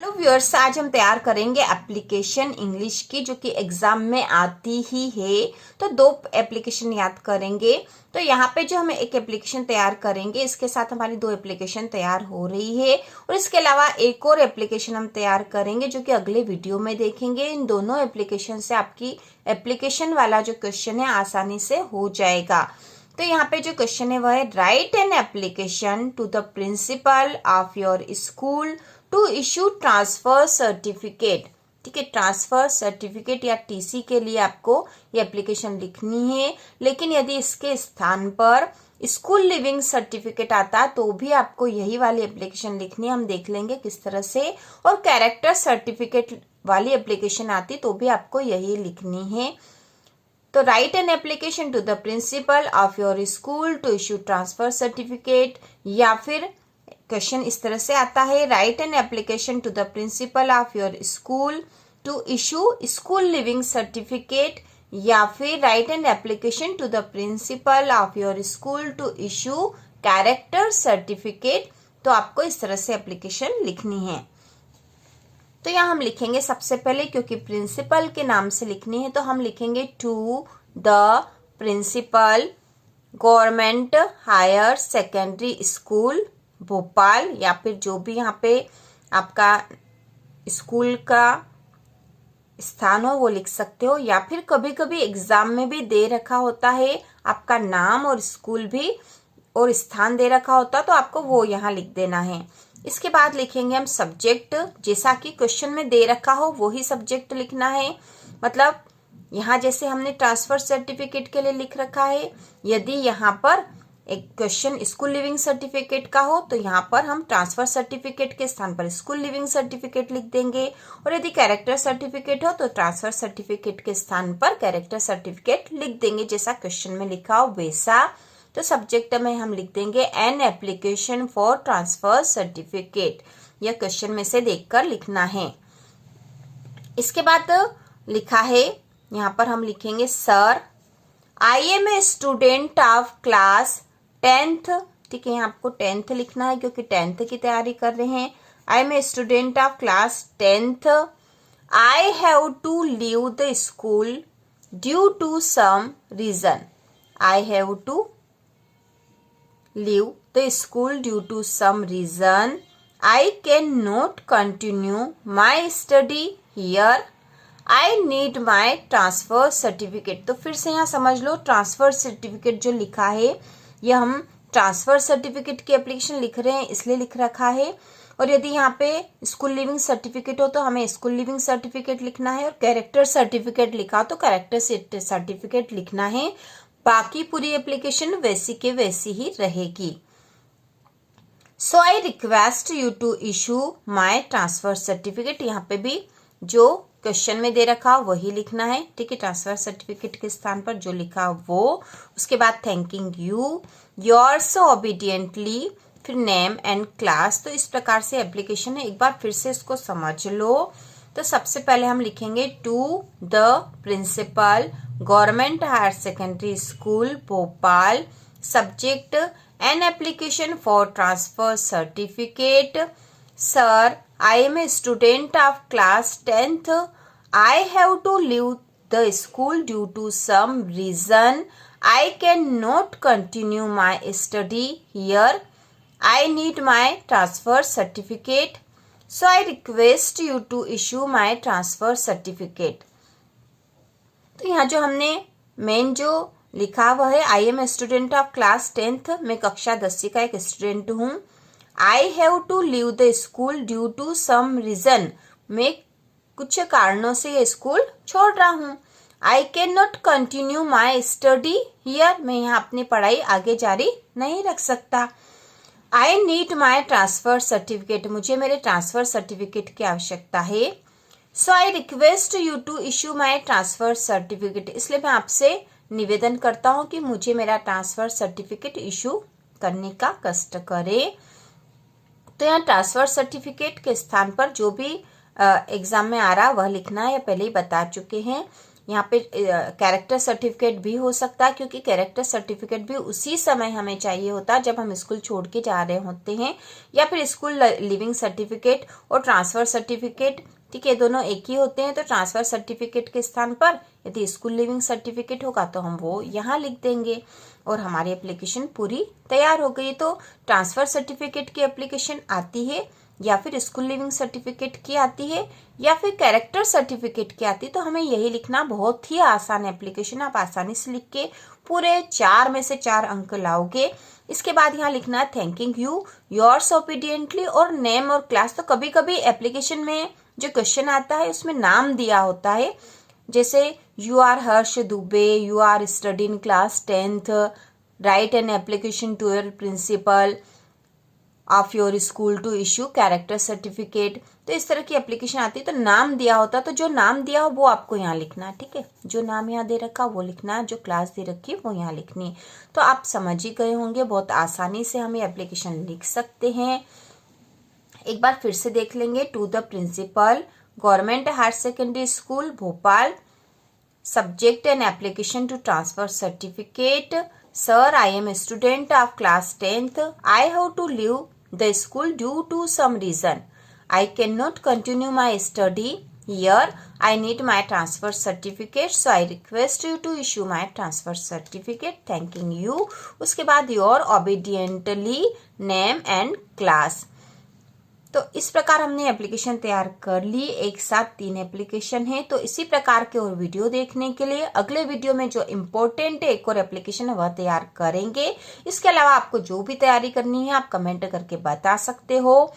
तो व्यूअर्स, आज हम तैयार करेंगे एप्लीकेशन इंग्लिश की, जो कि एग्जाम में आती ही है। तो दो एप्लीकेशन याद करेंगे। तो यहाँ पे जो हम एक एप्लीकेशन तैयार करेंगे, इसके साथ हमारी दो एप्लीकेशन तैयार हो रही है, और इसके अलावा एक और एप्लीकेशन हम तैयार करेंगे जो कि अगले वीडियो में देखेंगे। इन दोनों एप्लीकेशन से आपकी एप्लीकेशन वाला जो क्वेश्चन है आसानी से हो जाएगा। तो यहाँ पे जो क्वेश्चन है वह है, write an application to the principal of your school to issue transfer certificate. ठीक है, ट्रांसफर सर्टिफिकेट या टीसी के लिए आपको ये एप्लीकेशन लिखनी है। लेकिन यदि इसके स्थान पर स्कूल लिविंग सर्टिफिकेट आता तो भी आपको यही वाली एप्लीकेशन लिखनी है। हम देख लेंगे किस तरह से। और कैरेक्टर सर्टिफिकेट वाली एप्लीकेशन आती तो भी आपको यही लिखनी है। तो write an application to the principal of your school to issue transfer certificate, या फिर क्वेश्चन इस तरह से आता है, write an application to the principal of your school to issue school leaving certificate, या फिर write an application to the principal of your school to issue character certificate. तो आपको इस तरह से एप्लीकेशन लिखनी है। तो यहाँ हम लिखेंगे सबसे पहले, क्योंकि प्रिंसिपल के नाम से लिखनी है तो हम लिखेंगे to the principal government higher secondary school Bhopal, या फिर जो भी यहाँ पे आपका स्कूल का स्थान हो वो लिख सकते हो। या फिर कभी कभी एग्जाम में भी दे रखा होता है आपका नाम और स्कूल भी और स्थान दे रखा होता, तो आपको वो यहाँ लिख देना है। इसके बाद लिखेंगे हम सब्जेक्ट, जैसा कि क्वेश्चन में दे रखा हो वही सब्जेक्ट लिखना है। मतलब यहाँ जैसे हमने ट्रांसफर सर्टिफिकेट के लिए लिख रखा है, यदि यहाँ पर एक क्वेश्चन स्कूल लिविंग सर्टिफिकेट का हो तो यहाँ पर हम ट्रांसफर सर्टिफिकेट के स्थान पर स्कूल लिविंग सर्टिफिकेट लिख देंगे। और यदि कैरेक्टर सर्टिफिकेट हो तो ट्रांसफर सर्टिफिकेट के स्थान पर कैरेक्टर सर्टिफिकेट लिख देंगे, जैसा क्वेश्चन में लिखा हो वैसा। तो सब्जेक्ट में हम लिख देंगे N application for transfer certificate. यह क्वेश्चन में से देखकर लिखना है। इसके बाद लिखा है, यहाँ पर हम लिखेंगे, sir I am a student of class 10th। ठीक है, यहाँ आपको 10th लिखना है क्योंकि 10th की तैयारी कर रहे हैं। I am a student of class 10th। I have to leave the school due to some reason. I have to leave the school due to some reason. I cannot continue my study here. I need my transfer certificate। तो फिर से यहाँ समझ लो, transfer certificate जो लिखा है यह हम ट्रांसफर सर्टिफिकेट की एप्लीकेशन लिख रहे हैं इसलिए लिख रखा है। और यदि यहाँ पे स्कूल लिविंग सर्टिफिकेट हो तो हमें स्कूल लिविंग सर्टिफिकेट लिखना है, और कैरेक्टर सर्टिफिकेट लिखा हो तो कैरेक्टर सर्टिफिकेट लिखना है। बाकी पूरी एप्लीकेशन वैसी के वैसी ही रहेगी। So I request you to issue my transfer certificate. यहाँ पे भी जो क्वेश्चन में दे रखा वही लिखना है। ठीक है, ट्रांसफर सर्टिफिकेट के स्थान पर जो लिखा वो। उसके बाद थैंकिंग यू, योर्स ओबीडियंटली, फिर नेम एंड क्लास। तो इस प्रकार से एप्लीकेशन है, एक बार फिर से इसको समझ लो। तो सबसे पहले हम लिखेंगे to the principal government higher secondary school Bhopal. Subject an application for transfer certificate. Sir I am a student of class 10th। I have to leave the school due to some reason. I can not continue my study here. I need my transfer certificate. So I request you to issue my transfer certificate. तो यहाँ जो हमने main जो लिखा हुआ है, I am a student of class 10th, मैं कक्षा 10वीं का एक स्टूडेंट हूँ। I have to leave the school due to some reason, मैं कुछ कारणों से ये स्कूल छोड़ रहा हूँ। I can not continue my study here, मैं यहाँ अपनी पढ़ाई आगे जारी नहीं रख सकता। I need my transfer certificate, मुझे मेरे ट्रांसफर सर्टिफिकेट की आवश्यकता है। So I request you to issue my transfer certificate, इसलिए मैं आपसे निवेदन करता हूँ कि मुझे मेरा ट्रांसफर सर्टिफिकेट इशू करने का कष्ट करे। तो यहाँ ट्रांसफर सर्टिफिकेट के स्थान पर जो भी एग्जाम में आ रहा वह लिखना है, पहले ही बता चुके हैं। यहाँ पे कैरेक्टर सर्टिफिकेट भी हो सकता है, क्योंकि कैरेक्टर सर्टिफिकेट भी उसी समय हमें चाहिए होता है जब हम स्कूल छोड़ के जा रहे होते हैं, या फिर स्कूल लिविंग सर्टिफिकेट और ट्रांसफर सर्टिफिकेट, ठीक है, दोनों एक ही होते हैं। तो ट्रांसफर सर्टिफिकेट के स्थान पर यदि स्कूल लिविंग सर्टिफिकेट होगा तो हम वो यहाँ लिख देंगे और हमारी एप्लीकेशन पूरी तैयार हो गई। तो ट्रांसफर सर्टिफिकेट की एप्लीकेशन आती है, या फिर स्कूल लिविंग सर्टिफिकेट की आती है, या फिर कैरेक्टर सर्टिफिकेट की आती है, तो हमें यही लिखना बहुत ही आसान एप्लीकेशन, आप आसानी से लिख के पूरे 4 में से 4 अंक लाओगे। इसके बाद यहाँ लिखना है थैंकिंग यू, योर्स ओबीडियंटली और नेम और क्लास। तो कभी कभी एप्लीकेशन में जो क्वेश्चन आता है उसमें नाम दिया होता है, जैसे you are Harsh Dubey, you are study in class 10th, write an application to your principal of your school to issue character certificate. तो इस तरह की एप्लीकेशन आती है तो नाम दिया होता है, तो जो नाम दिया हो वो आपको यहाँ लिखना है, ठीक है, जो नाम यहाँ दे रखा वो लिखना है, जो क्लास दे रखी है वो यहाँ लिखनी है। तो आप समझ ही गए होंगे, बहुत आसानी से हम ये एप्लीकेशन लिख सकते हैं। एक बार फिर से देख लेंगे। To the principal, government higher secondary school Bhopal, subject an application to transfer certificate. Sir, I am a student of class 10th, I have to leave the school due to some reason. I cannot continue my study here. I need my transfer certificate, so I request you to issue my transfer certificate. Thanking you. उसके बाद your obediently name and class. तो इस प्रकार हमने application तैयार कर ली। एक साथ 3 एप्लीकेशन है। तो इसी प्रकार के और वीडियो देखने के लिए अगले वीडियो में जो इम्पोर्टेंट है एक और एप्लीकेशन है वह तैयार करेंगे। इसके अलावा आपको जो भी तैयारी करनी है आप कमेंट करके बता सकते हो।